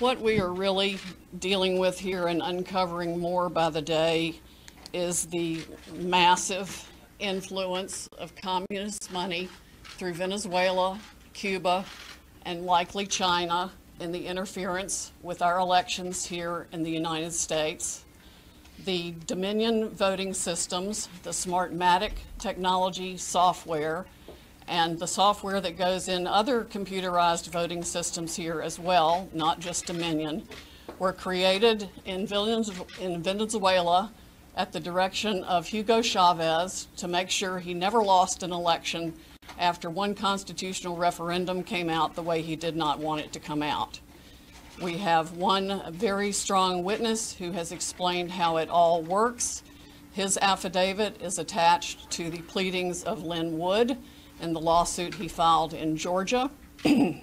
What we are really dealing with here and uncovering more by the day is the massive influence of communist money through Venezuela, Cuba, and likely China in the interference with our elections here in the United States. The Dominion voting systems, the Smartmatic technology software, and the software that goes in other computerized voting systems here as well, not just Dominion, were created in Venezuela at the direction of Hugo Chavez to make sure he never lost an election after one constitutional referendum came out the way he did not want it to come out. We have one very strong witness who has explained how it all works. His affidavit is attached to the pleadings of Lynn Wood in the lawsuit he filed in Georgia. It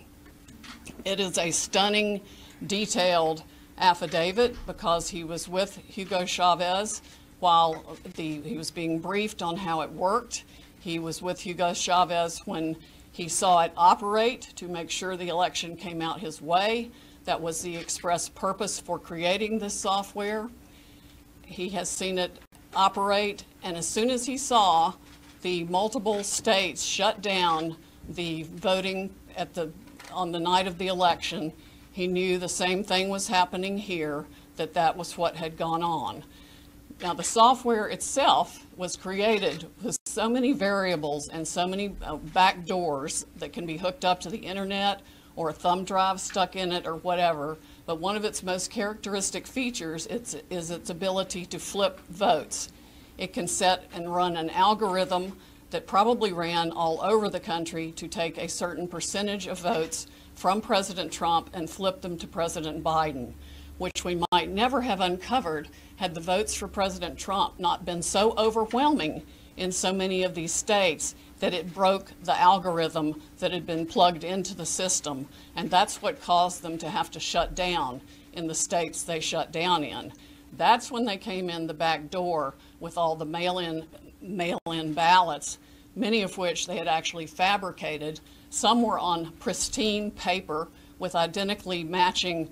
is a stunning, detailed affidavit because he was with Hugo Chavez while he was being briefed on how it worked. He was with Hugo Chavez when he saw it operate to make sure the election came out his way. That was the express purpose for creating this software. He has seen it operate, and as soon as he saw the multiple states shut down the voting on the night of the election, he knew the same thing was happening here, that was what had gone on. Now, the software itself was created with so many variables and so many back doors that can be hooked up to the internet or a thumb drive stuck in it or whatever, but one of its most characteristic features is its ability to flip votes. It can set and run an algorithm that probably ran all over the country to take a certain percentage of votes from President Trump and flip them to President Biden, which we might never have uncovered had the votes for President Trump not been so overwhelming in so many of these states that it broke the algorithm that had been plugged into the system. And that's what caused them to have to shut down in the states they shut down in. That's when they came in the back door with all the mail-in ballots, many of which they had actually fabricated. Some were on pristine paper with identically matching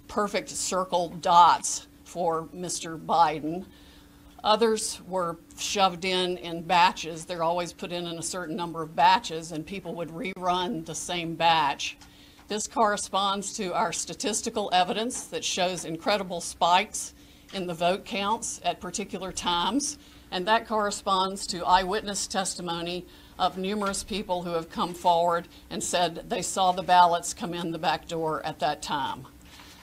perfect circle dots for Mr. Biden. Others were shoved in batches. They're always put in a certain number of batches, and people would rerun the same batch. This corresponds to our statistical evidence that shows incredible spikes in the vote counts at particular times, and that corresponds to eyewitness testimony of numerous people who have come forward and said they saw the ballots come in the back door at that time.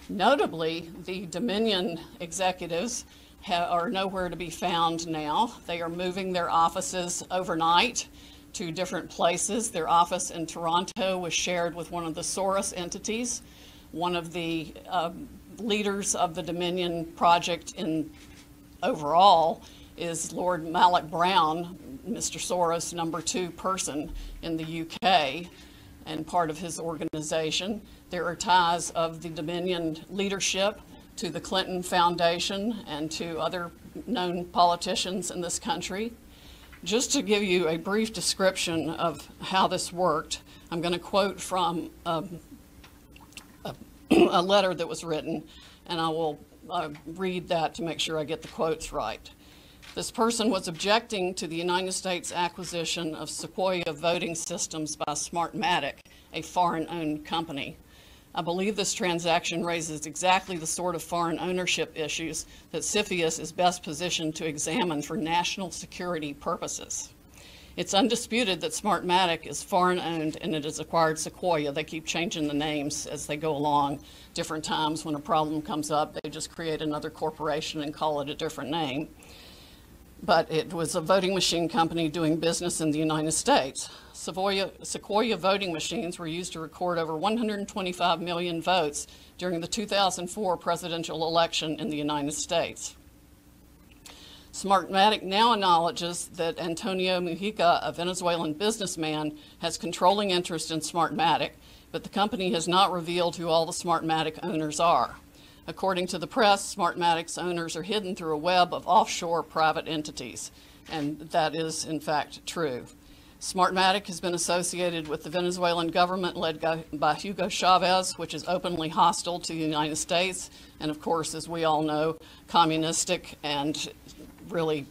Notably, the Dominion executives are nowhere to be found now. They are moving their offices overnight to different places. Their office in Toronto was shared with one of the Soros entities. One of the leaders of the Dominion project overall is Lord Malloch Brown, Mr. Soros' number 2 person in the UK, and part of his organization. There are ties of the Dominion leadership to the Clinton Foundation and to other known politicians in this country. Just to give you a brief description of how this worked, I'm going to quote from a letter that was written, and I will read that to make sure I get the quotes right. This person was objecting to the United States acquisition of Sequoia voting systems by Smartmatic, a foreign-owned company. I believe this transaction raises exactly the sort of foreign ownership issues that CFIUS is best positioned to examine for national security purposes. It's undisputed that Smartmatic is foreign-owned and it has acquired Sequoia. They keep changing the names as they go along. Different times when a problem comes up, they just create another corporation and call it a different name. But it was a voting machine company doing business in the United States. Sequoia voting machines were used to record over 125 million votes during the 2004 presidential election in the United States. Smartmatic now acknowledges that Antonio Mujica, a Venezuelan businessman, has controlling interest in Smartmatic, but the company has not revealed who all the Smartmatic owners are. According to the press, Smartmatic's owners are hidden through a web of offshore private entities, and that is in fact true. Smartmatic has been associated with the Venezuelan government led by Hugo Chavez, which is openly hostile to the United States, and of course, as we all know, communistic and really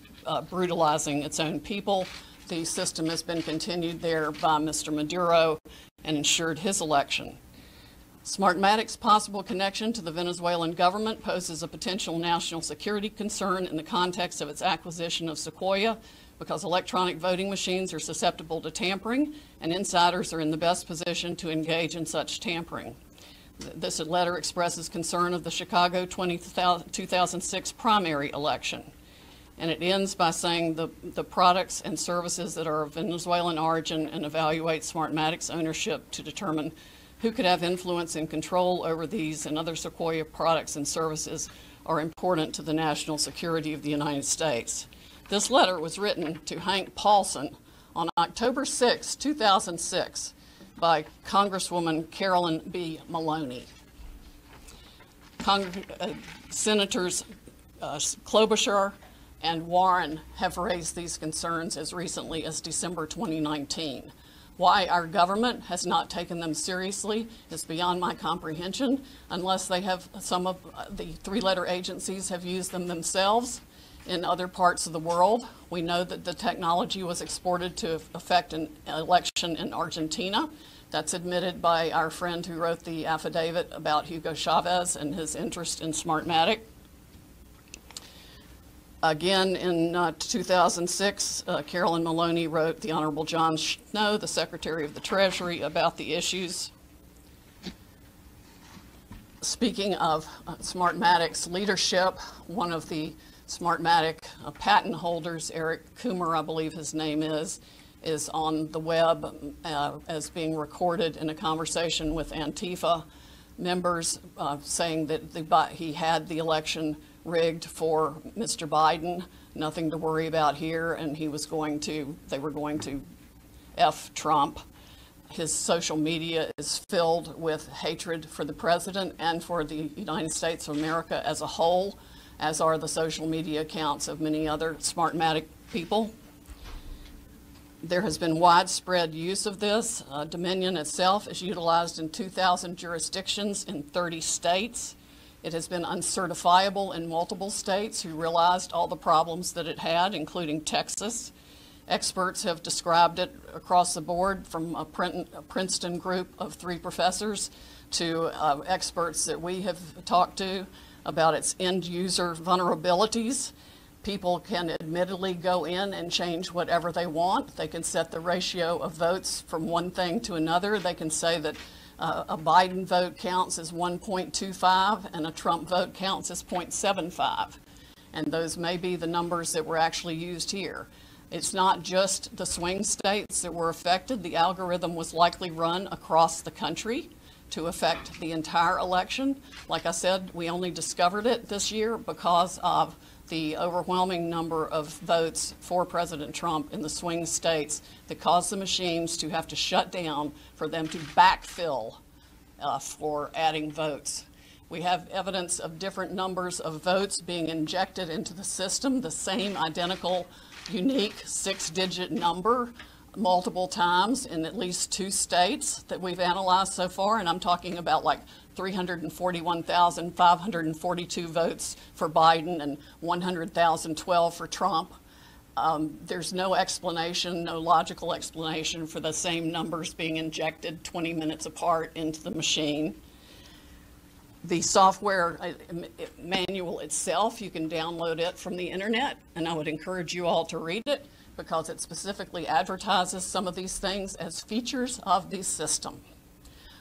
brutalizing its own people. The system has been continued there by Mr. Maduro and ensured his election. Smartmatic's possible connection to the Venezuelan government poses a potential national security concern in the context of its acquisition of Sequoia, because electronic voting machines are susceptible to tampering, and insiders are in the best position to engage in such tampering. This letter expresses concern of the Chicago 2006 primary election. And it ends by saying the products and services that are of Venezuelan origin, and evaluate Smartmatic's ownership to determine who could have influence and control over these and other Sequoia products and services are important to the national security of the United States. This letter was written to Hank Paulson on October 6, 2006 by Congresswoman Carolyn B. Maloney. Senators Klobuchar and Warren have raised these concerns as recently as December 2019. Why our government has not taken them seriously is beyond my comprehension, unless they have, some of the three-letter agencies have used them themselves in other parts of the world. We know that the technology was exported to affect an election in Argentina. That's admitted by our friend who wrote the affidavit about Hugo Chavez and his interest in Smartmatic. Again, in 2006, Carolyn Maloney wrote the Honorable John Snow, the Secretary of the Treasury, about the issues. Speaking of Smartmatic's leadership, one of the Smartmatic patent holders, Eric Coomer, I believe his name is on the web as being recorded in a conversation with Antifa members saying that he had the election rigged for Mr. Biden, nothing to worry about here, and they were going to F Trump. His social media is filled with hatred for the president and for the United States of America as a whole, as are the social media accounts of many other Smartmatic people. There has been widespread use of this. Dominion itself is utilized in 2,000 jurisdictions in 30 states. It has been uncertifiable in multiple states who realized all the problems that it had, including Texas. Experts have described it across the board, from a Princeton group of 3 professors to experts that we have talked to about its end user vulnerabilities. People can admittedly go in and change whatever they want. They can set the ratio of votes from one thing to another. They can say that a Biden vote counts as 1.25 and a Trump vote counts as 0.75. And those may be the numbers that were actually used here. It's not just the swing states that were affected. The algorithm was likely run across the country to affect the entire election. Like I said, we only discovered it this year because of the overwhelming number of votes for President Trump in the swing states that caused the machines to have to shut down for them to backfill for adding votes. We have evidence of different numbers of votes being injected into the system, the same identical, unique 6-digit number multiple times in at least 2 states that we've analyzed so far, and I'm talking about like 341,542 votes for Biden and 100,012 for Trump. There's no explanation, no logical explanation for the same numbers being injected 20 minutes apart into the machine. The software manual itself, you can download it from the internet, and I would encourage you all to read it because it specifically advertises some of these things as features of the system.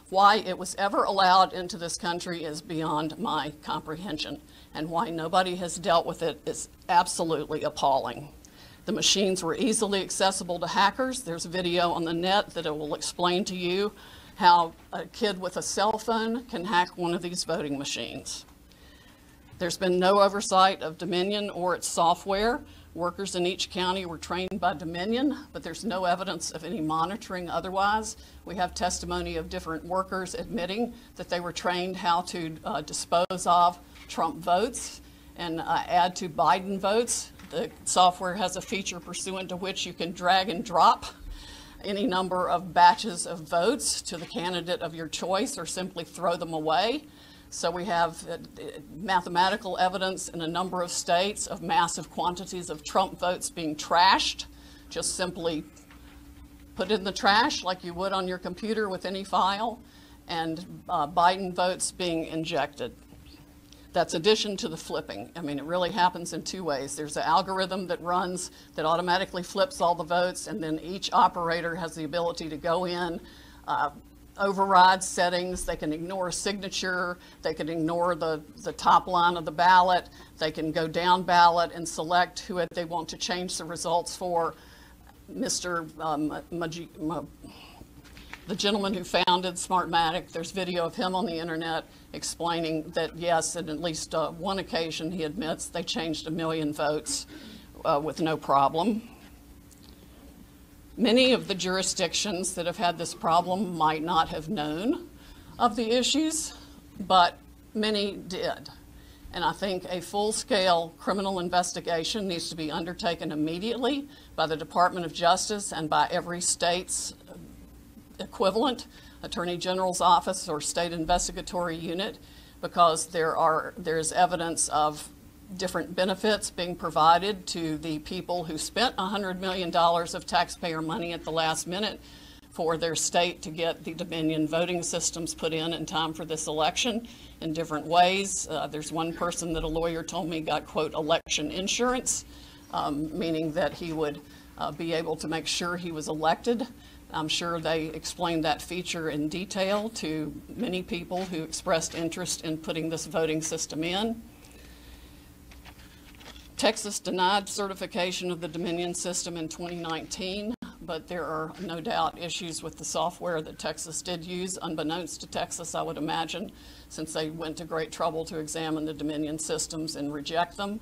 Why it was ever allowed into this country is beyond my comprehension, and why nobody has dealt with it is absolutely appalling. The machines were easily accessible to hackers. There's a video on the net that it will explain to you how a kid with a cell phone can hack one of these voting machines. There's been no oversight of Dominion or its software. Workers in each county were trained by Dominion, but there's no evidence of any monitoring otherwise. We have testimony of different workers admitting that they were trained how to dispose of Trump votes and add to Biden votes. The software has a feature pursuant to which you can drag and drop any number of batches of votes to the candidate of your choice or simply throw them away. So we have mathematical evidence in a number of states of massive quantities of Trump votes being trashed, just simply put in the trash like you would on your computer with any file, and Biden votes being injected. That's addition to the flipping. I mean, it really happens in two ways. There's an algorithm that runs that automatically flips all the votes, and then each operator has the ability to go in, override settings. They can ignore a signature. They can ignore the top line of the ballot. They can go down ballot and select who they want to change the results for. The gentleman who founded Smartmatic, there's video of him on the internet explaining that, yes, on at least one occasion, he admits they changed 1 million votes with no problem. Many of the jurisdictions that have had this problem might not have known of the issues, but many did. And I think a full-scale criminal investigation needs to be undertaken immediately by the Department of Justice and by every state's equivalent, Attorney General's office or state investigatory unit, because there's evidence of different benefits being provided to the people who spent $100 million of taxpayer money at the last minute for their state to get the Dominion voting systems put in time for this election in different ways. There's one person that a lawyer told me got, quote, election insurance, meaning that he would be able to make sure he was elected. I'm sure they explained that feature in detail to many people who expressed interest in putting this voting system in. Texas denied certification of the Dominion system in 2019, but there are no doubt issues with the software that Texas did use, unbeknownst to Texas, I would imagine, since they went to great trouble to examine the Dominion systems and reject them.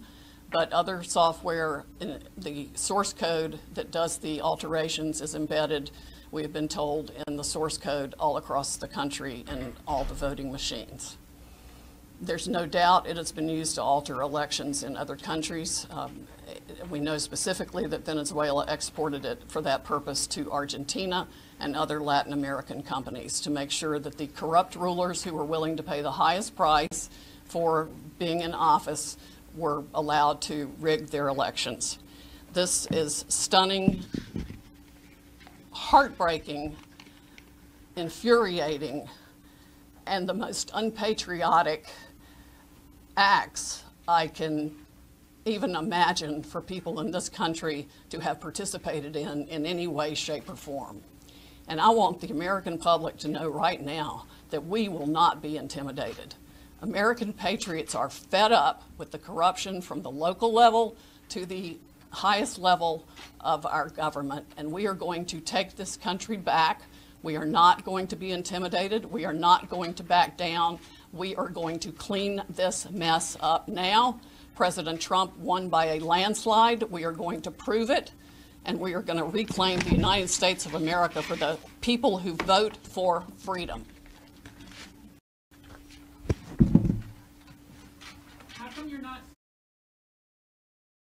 But other software, in the source code that does the alterations is embedded, we have been told, in the source code all across the country in all the voting machines. There's no doubt it has been used to alter elections in other countries. We know specifically that Venezuela exported it for that purpose to Argentina and other Latin American companies to make sure that the corrupt rulers who were willing to pay the highest price for being in office were allowed to rig their elections. This is stunning, heartbreaking, infuriating, and the most unpatriotic acts I can even imagine for people in this country to have participated in any way, shape, or form. And I want the American public to know right now that we will not be intimidated. American patriots are fed up with the corruption from the local level to the highest level of our government, and we are going to take this country back. We are not going to be intimidated. We are not going to back down. We are going to clean this mess up now. President Trump won by a landslide. We are going to prove it, and we are going to reclaim the United States of America for the people who vote for freedom. How come you're not